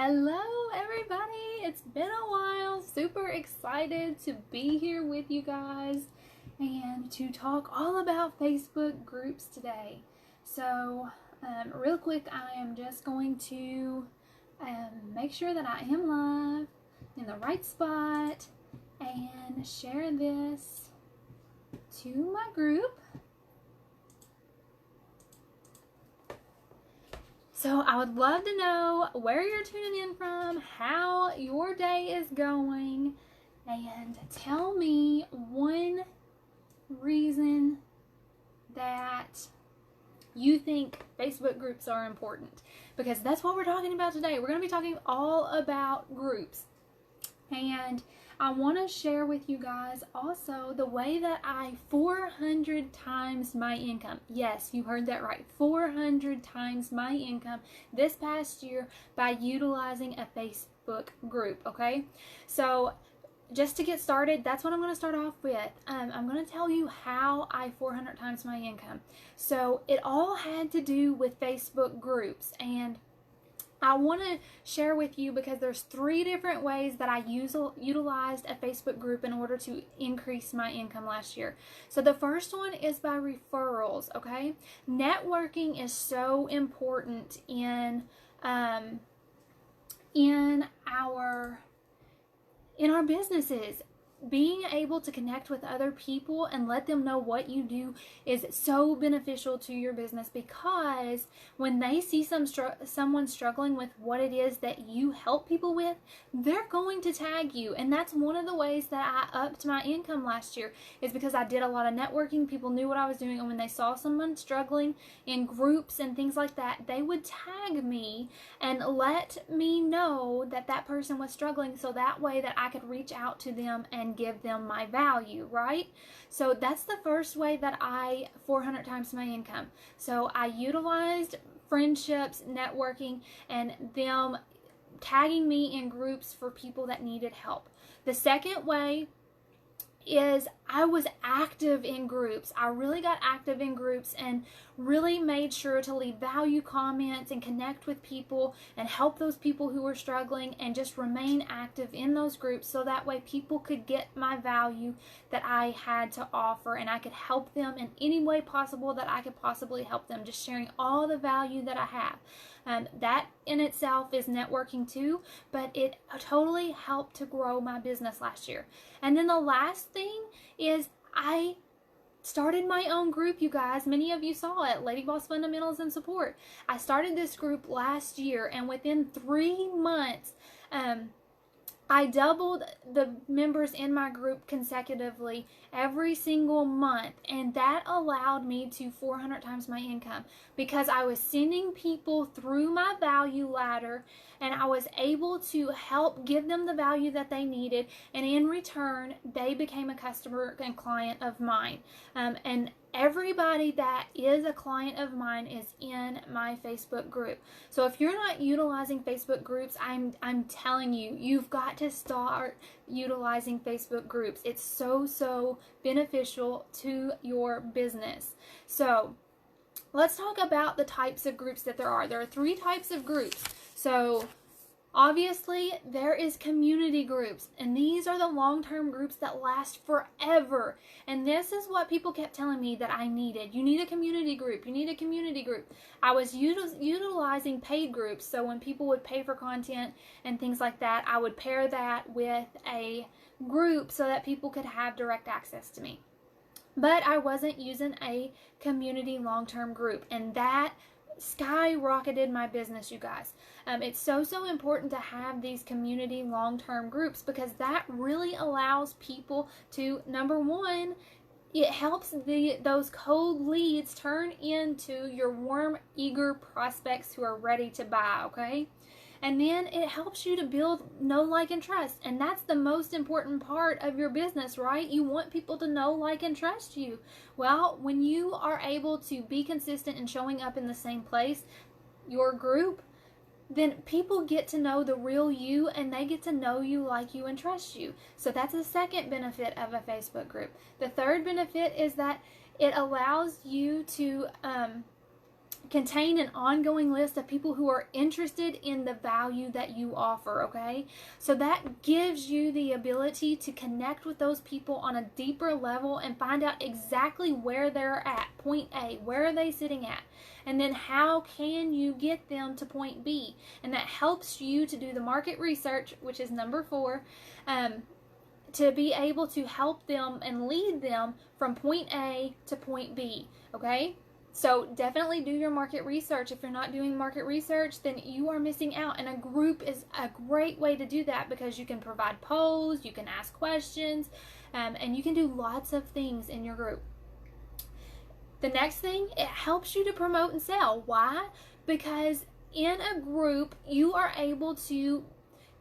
Hello, everybody. It's been a while. Super excited to be here with you guys and to talk all about Facebook groups today. So, real quick, I am just going to make sure that I am live in the right spot and share this to my group. So I would love to know where you're tuning in from, how your day is going, and tell me one reason that you think Facebook groups are important, because that's what we're talking about today. We're going to be talking all about groups, and I want to share with you guys also the way that I 400 times my income. Yes, you heard that right. 400 times my income this past year by utilizing a Facebook group, okay? So just to get started, that's what I'm going to start off with. I'm going to tell you how I 400 times my income. So it all had to do with Facebook groups, and I want to share with you because there's 3 different ways that I utilized a Facebook group in order to increase my income last year. So the first one is by referrals, okay? Networking is so important in our businesses. Being able to connect with other people and let them know what you do is so beneficial to your business, because when they see someone struggling with what it is that you help people with, they're going to tag you. And that's one of the ways that I upped my income last year, is because I did a lot of networking. People knew what I was doing, and when they saw someone struggling in groups and things like that, they would tag me and let me know that that person was struggling, so that way that I could reach out to them and give them my value, right? So that's the first way that I 400 times my income. So I utilized friendships, networking, and them tagging me in groups for people that needed help. The second way is I was active in groups. I really got active in groups and really made sure to leave value comments and connect with people and help those people who were struggling, and just remain active in those groups so that way people could get my value that I had to offer, and I could help them in any way possible that I could possibly help them, just sharing all the value that I have. That in itself is networking too, but it totally helped to grow my business last year. And then the last thing is I started my own group, you guys. Many of you saw it, Lady Boss Fundamentals and Support. I started this group last year, and within 3 months, I doubled the members in my group consecutively every single month, and that allowed me to 400 times my income, because I was sending people through my value ladder, and I was able to help give them the value that they needed, and in return they became a customer and client of mine. And everybody that is a client of mine is in my Facebook group. So if you're not utilizing Facebook groups, I'm telling you, you've got to start utilizing Facebook groups. It's so beneficial to your business. So let's talk about the types of groups that there are. There are 3 types of groups. So obviously, there is community groups, and these are the long-term groups that last forever. And this is what people kept telling me that I needed. You need a community group. You need a community group. I was utilizing paid groups, so when people would pay for content and things like that, I would pair that with a group so that people could have direct access to me. But I wasn't using a community long-term group, and that skyrocketed my business, you guys. It's so important to have these community long-term groups, because that really allows people to, number one, it helps those cold leads turn into your warm, eager prospects who are ready to buy, okay? And then it helps you to build know, like, and trust. And that's the most important part of your business, right? You want people to know, like, and trust you. Well, when you are able to be consistent in showing up in the same place, your group, then people get to know the real you, and they get to know you, like you, and trust you. So that's the second benefit of a Facebook group. The third benefit is that it allows you to contain an ongoing list of people who are interested in the value that you offer, okay? So that gives you the ability to connect with those people on a deeper level and find out exactly where they're at, point A, where are they sitting at? And then how can you get them to point B? And that helps you to do the market research, which is number 4, to be able to help them and lead them from point A to point B, okay? So definitely do your market research. If you're not doing market research, then you are missing out. And a group is a great way to do that because you can provide polls, you can ask questions, and you can do lots of things in your group. The next thing, it helps you to promote and sell. Why? Because in a group, you are able to,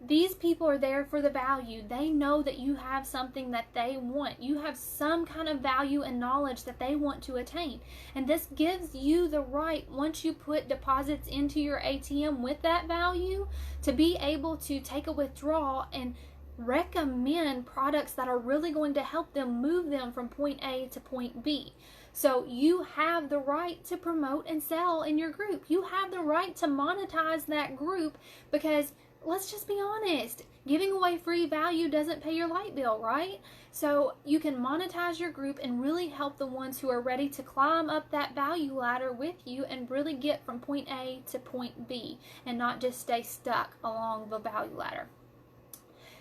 these people are there for the value. They know that you have something that they want. You have some kind of value and knowledge that they want to attain. And this gives you the right, once you put deposits into your ATM with that value, to be able to take a withdrawal and recommend products that are really going to help them move them from point A to point B. So you have the right to promote and sell in your group. You have the right to monetize that group because let's just be honest, giving away free value doesn't pay your light bill, right? So you can monetize your group and really help the ones who are ready to climb up that value ladder with you and really get from point A to point B and not just stay stuck along the value ladder.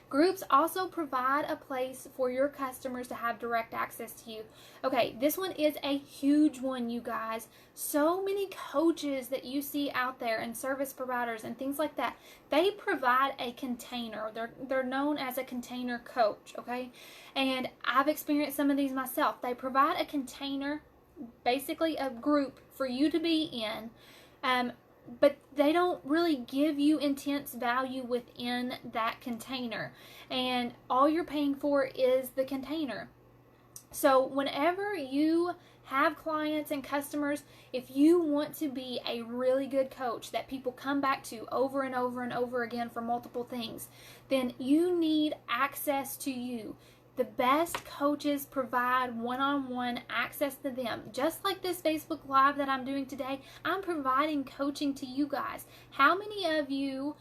Groups also provide a place for your customers to have direct access to you. Okay, this one is a huge one, you guys. So many coaches that you see out there and service providers and things like that, they provide a container. They're known as a container coach, okay? And I've experienced some of these myself. They provide a container, basically a group for you to be in, but they don't really give you intense value within that container. And all you're paying for is the container. So whenever you have clients and customers, if you want to be a really good coach that people come back to over and over and over again for multiple things, then you need access to you. The best coaches provide one-on-one access to them. Just like this Facebook Live that I'm doing today, I'm providing coaching to you guys. How many of you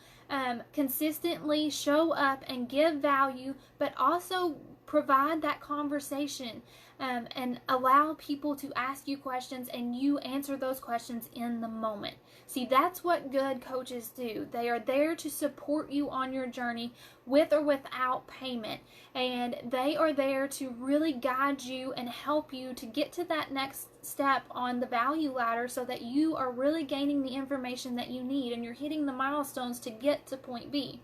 consistently show up and give value, but also provide that conversation and allow people to ask you questions and you answer those questions in the moment? See, that's what good coaches do. They are there to support you on your journey with or without payment. And they are there to really guide you and help you to get to that next step on the value ladder so that you are really gaining the information that you need and you're hitting the milestones to get to point B.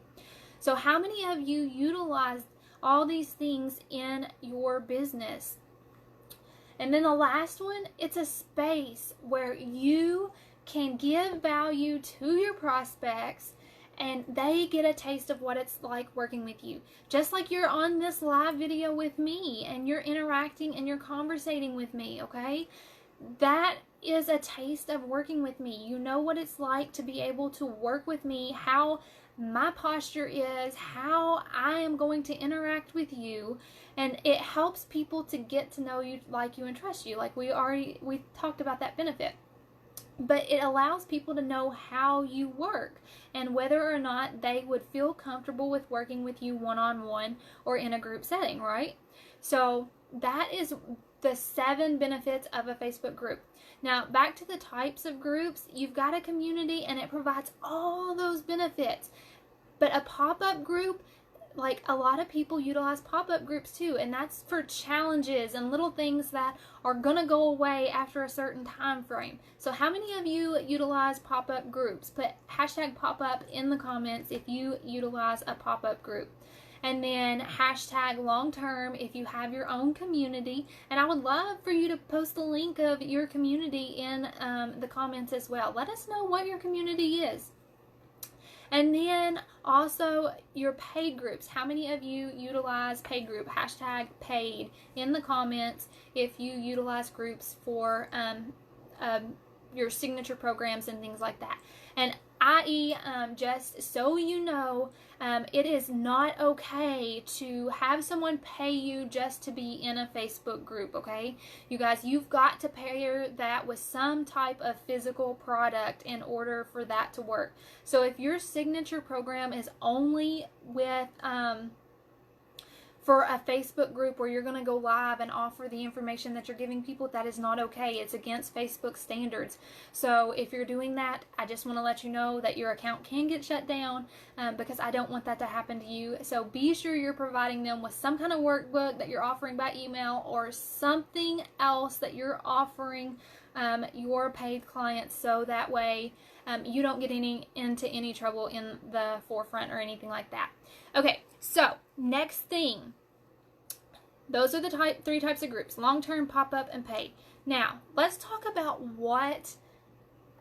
So how many of you utilize all these things in your business? And then the last one, it's a space where you can give value to your prospects and they get a taste of what it's like working with you. Just like you're on this live video with me and you're interacting and you're conversating with me, okay? That is a taste of working with me. You know what it's like to be able to work with me, how my posture is, how I am going to interact with you, and it helps people to get to know you, like you, and trust you. Like we talked about that benefit. But it allows people to know how you work and whether or not they would feel comfortable with working with you one-on-one or in a group setting, right? So that is the 7 benefits of a Facebook group. Now, back to the types of groups. You've got a community and it provides all those benefits. But a pop-up group, like a lot of people utilize pop-up groups too, and that's for challenges and little things that are gonna go away after a certain time frame. So how many of you utilize pop-up groups? Put hashtag pop-up in the comments if you utilize a pop-up group. And then hashtag long-term if you have your own community. And I would love for you to post the link of your community in the comments as well. Let us know what your community is. And then also your paid groups. How many of you utilize paid group? Hashtag paid in the comments if you utilize groups for your signature programs and things like that. And i.e., just so you know, it is not okay to have someone pay you just to be in a Facebook group, okay? You guys, you've got to pair that with some type of physical product in order for that to work. So if your signature program is only with for a Facebook group where you're going to go live and offer the information that you're giving people, that is not okay. It's against Facebook standards. So if you're doing that, I just want to let you know that your account can get shut down because I don't want that to happen to you. So be sure you're providing them with some kind of workbook that you're offering by email or something else that you're offering your paid clients, so that way you don't get into any trouble in the forefront or anything like that. Okay, so next thing, those are the three types of groups: long-term, pop-up, and paid. Now let's talk about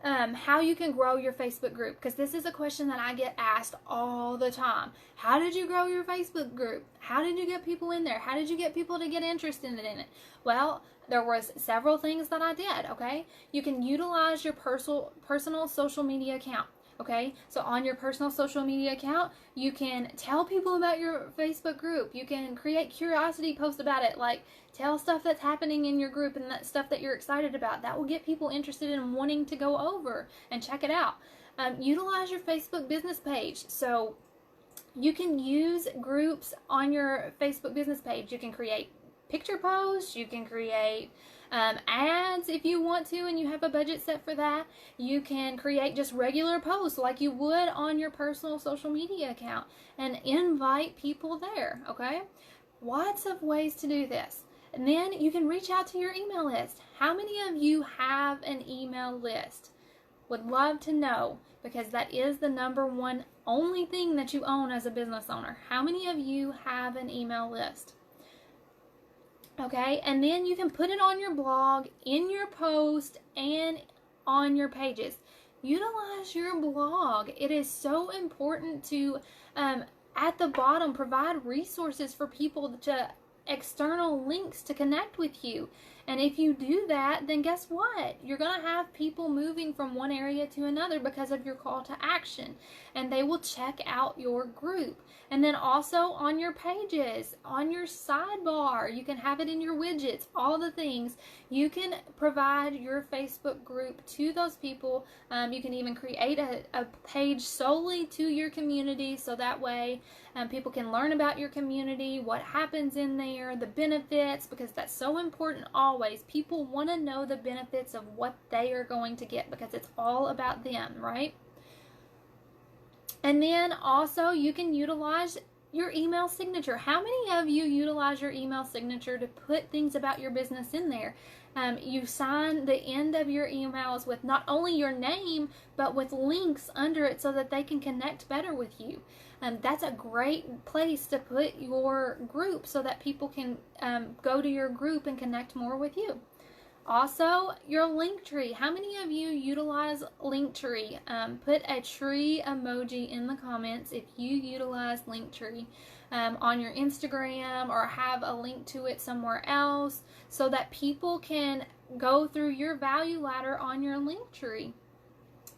how you can grow your Facebook group, because this is a question that I get asked all the time. How did you grow your Facebook group? How did you get people in there? How did you get people to get interested in it? Well, there was several things that I did, okay? You can utilize your personal social media account. Okay, so on your personal social media account, you can tell people about your Facebook group. You can create curiosity posts about it, like tell stuff that's happening in your group and that stuff that you're excited about. That will get people interested in wanting to go over and check it out. Utilize your Facebook business page. So you can use groups on your Facebook business page. You can create picture posts. You can create ads if you want to and you have a budget set for that. You can create just regular posts like you would on your personal social media account and invite people there, okay? Lots of ways to do this. And then you can reach out to your email list. How many of you have an email list? Would love to know, because that is the number one only thing that you own as a business owner. How many of you have an email list? Okay, and then you can put it on your blog, in your post, and on your pages. Utilize your blog. It is so important to, at the bottom, provide resources for people to external links to connect with you. And if you do that, then guess what? You're going to have people moving from one area to another because of your call to action. And they will check out your group. And then also on your pages, on your sidebar, you can have it in your widgets, all the things. You can provide your Facebook group to those people. You can even create a page solely to your community, so that way people can learn about your community, what happens in there, the benefits, because that's so important always. People want to know the benefits of what they are going to get because it's all about them, right? And then also you can utilize your email signature. How many of you utilize your email signature to put things about your business in there? You sign the end of your emails with not only your name, but with links under it so that they can connect better with you. That's a great place to put your group so that people can go to your group and connect more with you. Also, your Linktree. How many of you utilize Linktree? Put a tree emoji in the comments if you utilize Linktree on your Instagram, or have a link to it somewhere else so that people can go through your value ladder on your Linktree.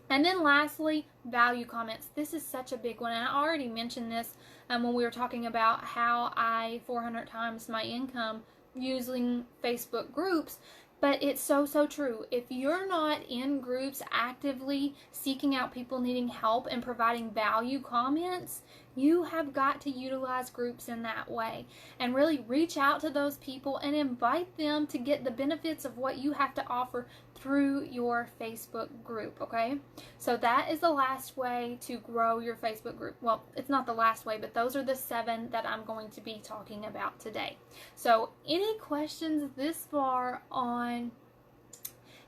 And then lastly, value comments. This is such a big one, and I already mentioned this when we were talking about how I 400 times my income using Facebook groups. But it's so true. If you're not in groups actively seeking out people needing help and providing value comments, you have got to utilize groups in that way and really reach out to those people and invite them to get the benefits of what you have to offer through your Facebook group, okay? So that is the last way to grow your Facebook group. Well, it's not the last way, but those are the 7 that I'm going to be talking about today. So any questions this far on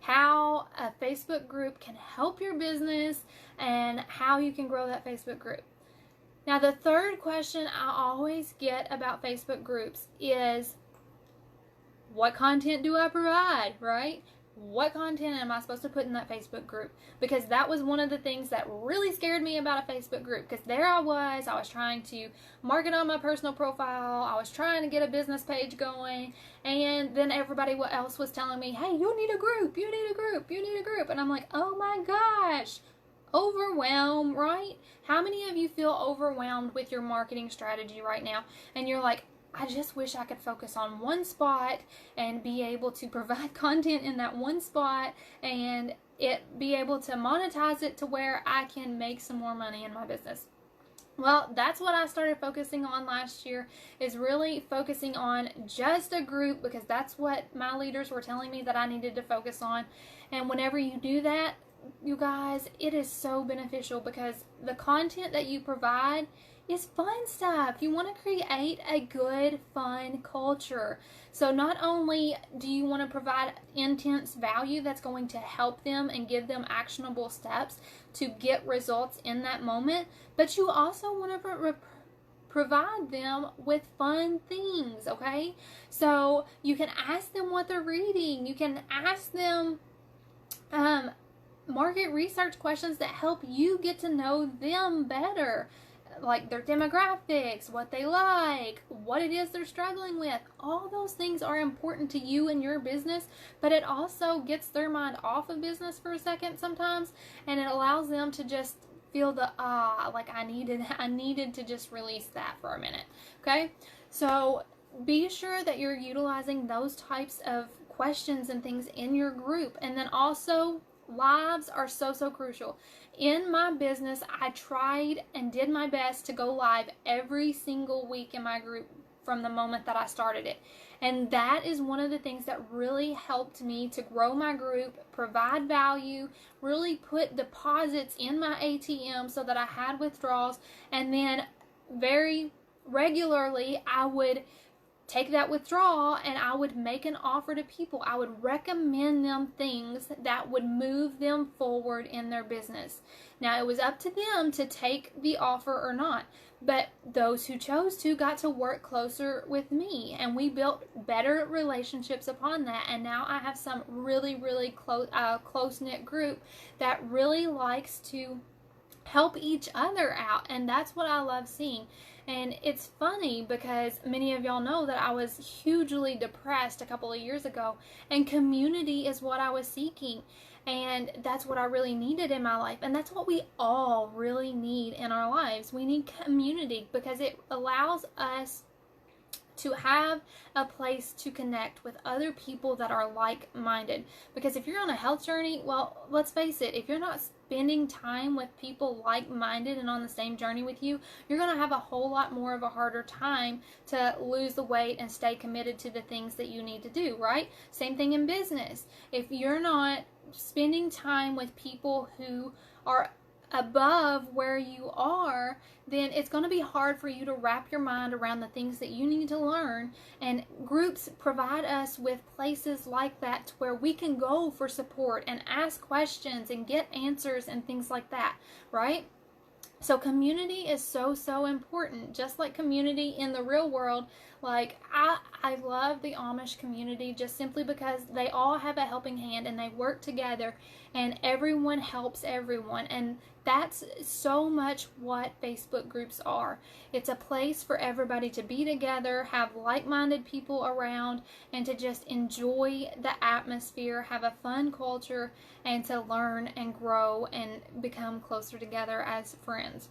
how a Facebook group can help your business and how you can grow that Facebook group? Now, the third question I always get about Facebook groups is, what content do I provide, right? What content am I supposed to put in that Facebook group? Because that was one of the things that really scared me about a Facebook group. Because there I was trying to market on my personal profile. I was trying to get a business page going. And then everybody else was telling me, hey, you need a group, you need a group, you need a group. And I'm like, oh my gosh. overwhelm, right? How many of you feel overwhelmed with your marketing strategy right now? And you're like, I just wish I could focus on one spot and be able to provide content in that one spot and be able to monetize it to where I can make some more money in my business. Well, that's what I started focusing on last year, is really focusing on just a group, because that's what my leaders were telling me that I needed to focus on. And whenever you do that, you guys, it is so beneficial, because the content that you provide is fun stuff. You want to create a good, fun culture. So not only do you want to provide intense value that's going to help them and give them actionable steps to get results in that moment, but you also want to provide them with fun things, okay? So you can ask them what they're reading. You can ask them market research questions that help you get to know them better, like their demographics, what they like, what it is they're struggling with. All those things are important to you and your business, but it also gets their mind off of business for a second sometimes, and it allows them to just feel the like I needed to just release that for a minute. Okay? So be sure that you're utilizing those types of questions and things in your group. And then also, lives are so crucial. In my business, I tried and did my best to go live every single week in my group from the moment that I started it. And that is one of the things that really helped me to grow my group, provide value, really put deposits in my ATM so that I had withdrawals. And then very regularly, I would take that withdrawal and I would make an offer to people. I would recommend them things that would move them forward in their business. Now, it was up to them to take the offer or not, but those who chose to got to work closer with me, and we built better relationships upon that. And now I have some really close-knit group that really likes to help each other out, and that's what I love seeing. And it's funny because many of y'all know that I was hugely depressed a couple of years ago, and community is what I was seeking, and that's what I really needed in my life. And that's what we all really need in our lives. We need community because it allows us to have a place to connect with other people that are like-minded. Because if you're on a health journey, well, let's face it, if you're not spending time with people like-minded and on the same journey with you, you're going to have a whole lot more of a harder time to lose the weight and stay committed to the things that you need to do, right? Same thing in business. If you're not spending time with people who are above where you are, then it's going to be hard for you to wrap your mind around the things that you need to learn. And groups provide us with places like that to where we can go for support and ask questions and get answers and things like that, right? So community is so important, just like community in the real world. Like I love the Amish community just simply because they all have a helping hand and they work together and everyone helps everyone. And that's so much what Facebook groups are. It's a place for everybody to be together, have like-minded people around, and to just enjoy the atmosphere, have a fun culture, and to learn and grow and become closer together as friends.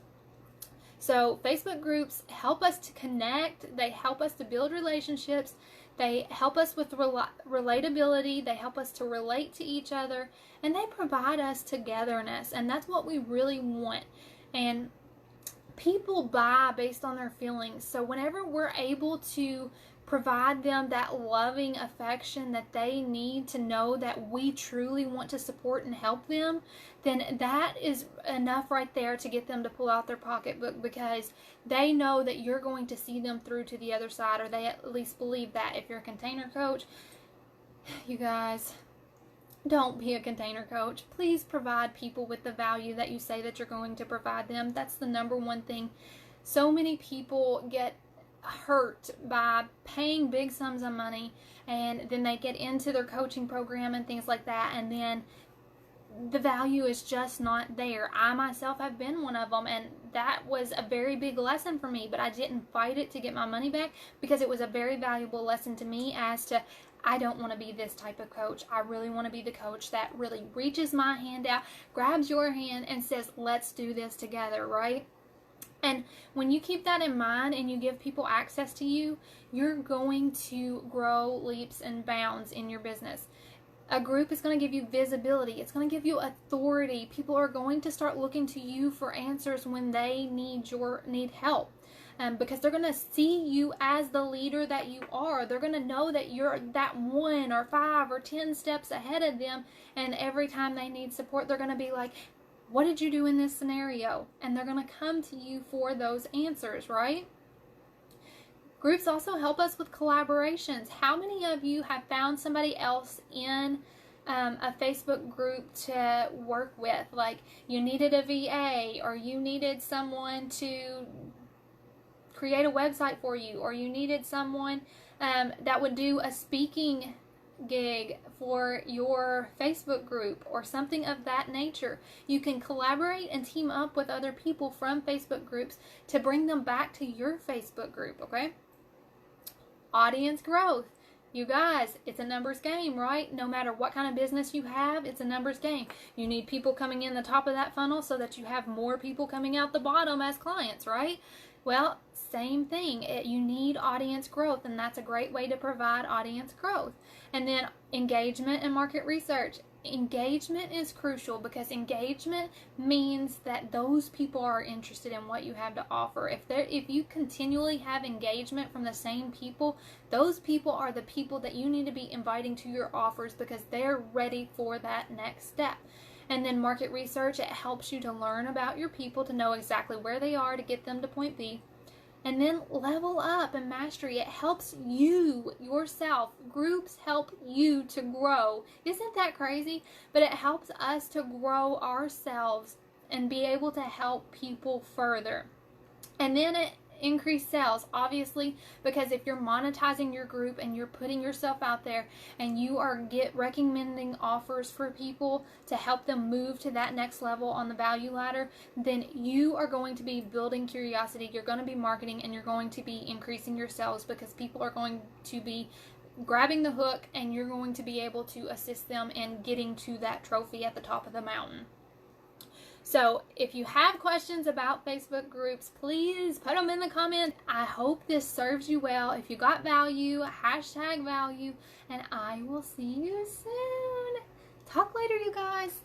So Facebook groups help us to connect, they help us to build relationships, they help us with relatability, they help us to relate to each other, and they provide us togetherness, and that's what we really want. And people buy based on their feelings, so whenever we're able to provide them that loving affection that they need to know that we truly want to support and help them, then that is enough right there to get them to pull out their pocketbook, because they know that you're going to see them through to the other side, or they at least believe that. If you're a container coach, you guys, don't be a container coach. Please provide people with the value that you say that you're going to provide them. That's the number one thing. So many people get hurt by paying big sums of money, and then they get into their coaching program and things like that, and then the value is just not there. I myself have been one of them, and that was a very big lesson for me, but I didn't fight it to get my money back because it was a very valuable lesson to me as to I don't want to be this type of coach. I really want to be the coach that really reaches my hand out, grabs your hand, and says, let's do this together, right? And when you keep that in mind and you give people access to you, you're going to grow leaps and bounds in your business. A group is going to give you visibility. It's going to give you authority. People are going to start looking to you for answers when they need help. Because they're going to see you as the leader that you are. They're going to know that you're that 1 or 5 or 10 steps ahead of them. And every time they need support, they're going to be like, what did you do in this scenario? And they're going to come to you for those answers, right? Groups also help us with collaborations. How many of you have found somebody else in a Facebook group to work with? Like you needed a VA, or you needed someone to create a website for you, or you needed someone that would do a speaking gig for your Facebook group or something of that nature. You can collaborate and team up with other people from Facebook groups to bring them back to your Facebook group, okay? Audience growth. You guys, it's a numbers game, right? No matter what kind of business you have, it's a numbers game. You need people coming in the top of that funnel so that you have more people coming out the bottom as clients, right? Well, same thing. You need audience growth, and that's a great way to provide audience growth. And then engagement and market research. Engagement is crucial because engagement means that those people are interested in what you have to offer. If you continually have engagement from the same people, those people are the people that you need to be inviting to your offers because they're ready for that next step. And then market research, it helps you to learn about your people, to know exactly where they are to get them to point B. And then level up and mastery, it helps you, yourself. Groups help you to grow. Isn't that crazy? But it helps us to grow ourselves and be able to help people further. And then it increase sales, obviously, because if you're monetizing your group and you're putting yourself out there and you are recommending offers for people to help them move to that next level on the value ladder, then you are going to be building curiosity, you're going to be marketing, and you're going to be increasing your sales because people are going to be grabbing the hook and you're going to be able to assist them in getting to that trophy at the top of the mountain. So if you have questions about Facebook groups, please put them in the comments. I hope this serves you well. If you got value, hashtag value, and I will see you soon. Talk later, you guys.